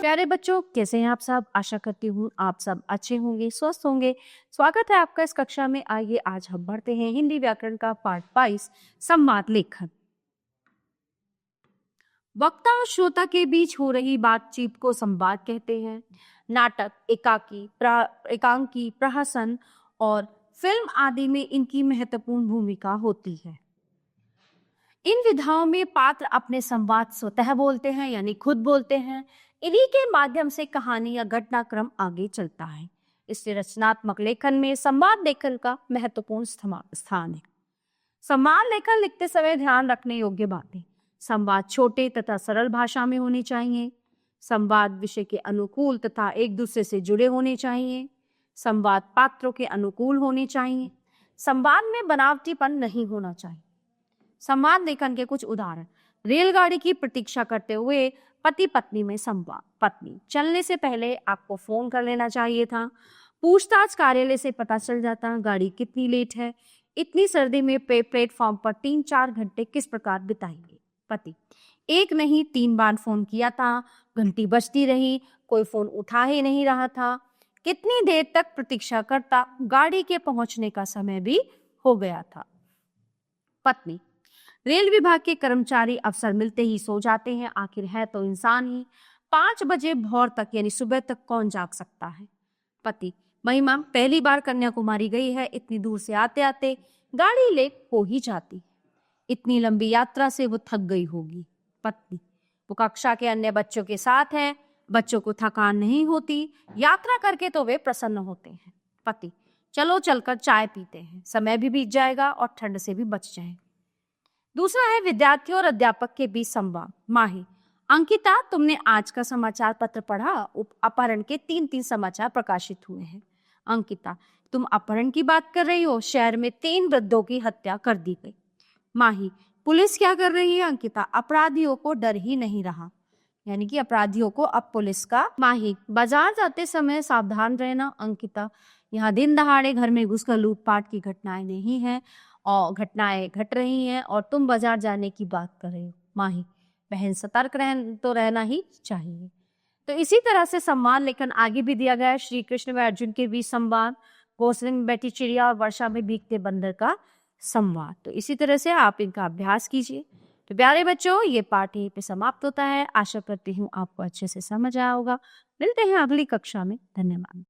प्यारे बच्चों, कैसे हैं आप सब? आशा करती हूँ आप सब अच्छे होंगे, स्वस्थ होंगे। स्वागत है आपका इस कक्षा में। आइए आज हम बढ़ते हैं हिंदी व्याकरण का पाठ 22 संवाद लेखन। वक्ता और श्रोता के बीच हो रही बातचीत को संवाद कहते हैं। नाटक, एकांकी, प्रहसन और फिल्म आदि में इनकी महत्वपूर्ण भूमिका होती है। इन विधाओं में पात्र अपने संवाद स्वतः बोलते हैं, यानी खुद बोलते हैं। इन्हीं के माध्यम से कहानी या घटनाक्रम आगे चलता है। इससे रचनात्मक लेखन में संवाद लेखन का महत्वपूर्ण स्थान है। संवाद लेखन लिखते समय ध्यान रखने योग्य बातें: संवाद छोटे तथा सरल भाषा में होने चाहिए। संवाद विषय के अनुकूल तथा एक दूसरे से जुड़े होने चाहिए। संवाद पात्रों के अनुकूल होने चाहिए। संवाद में बनावटीपन नहीं होना चाहिए। संवाद लेखन के कुछ उदाहरण: रेलगाड़ी की प्रतीक्षा करते हुए पति पत्नी में संवाद। पत्नी: चलने से पहले आपको फोन कर लेना चाहिए था। पूछताछ: कार्यालय से पता चल जाता गाड़ी कितनी लेट है। इतनी सर्दी में प्लेटफॉर्म पर 3-4 घंटे किस प्रकार बिताएंगे। पति: एक नहीं 3 बार फोन किया था, घंटी बजती रही, कोई फोन उठा ही नहीं रहा था। कितनी देर तक प्रतीक्षा करता, गाड़ी के पहुंचने का समय भी हो गया था। पत्नी: रेल विभाग के कर्मचारी अवसर मिलते ही सो जाते हैं, आखिर है तो इंसान ही। 5 बजे भोर तक यानी सुबह तक कौन जाग सकता है। पति: महिमा पहली बार कन्याकुमारी गई है, इतनी दूर से आते आते गाड़ी लेट हो ही जाती। इतनी लंबी यात्रा से वो थक गई होगी। पत्नी: वो कक्षा के अन्य बच्चों के साथ है, बच्चों को थकान नहीं होती, यात्रा करके तो वे प्रसन्न होते हैं। पति: चलो चलकर चाय पीते हैं, समय भी बीत जाएगा और ठंड से भी बच जाए। दूसरा है विद्यार्थियों और अध्यापक के बीच संवाद। माही: अंकिता, तुमने आज का समाचार पत्र पढ़ा? अपहरण के 3 समाचार प्रकाशित हुए हैं। अंकिता: तुम अपहरण की बात कर रही हो? शहर में 3 वृद्धों की हत्या कर दी गई। माही: पुलिस क्या कर रही है? अंकिता: अपराधियों को डर ही नहीं रहा, यानी कि अपराधियों को अब पुलिस का। माही: बाजार जाते समय सावधान रहना। अंकिता: यहाँ दिन दहाड़े घर में घुसकर लूटपाट की घटनाएं नहीं है और घटनाएं घट रही हैं और तुम बाजार जाने की बात कर रहे हो। माही: बहन सतर्क रहना ही चाहिए। तो इसी तरह से संवाद लेखन आगे भी दिया गया है। श्री कृष्ण व अर्जुन के बीच संवाद, घोंसले में बैठी चिड़िया और वर्षा में भीगते बंदर का संवाद। तो इसी तरह से आप इनका अभ्यास कीजिए। तो प्यारे बच्चों, ये पाठ यहीं पे समाप्त होता है। आशा करती हूँ आपको अच्छे से समझ आया होगा। मिलते हैं अगली कक्षा में। धन्यवाद।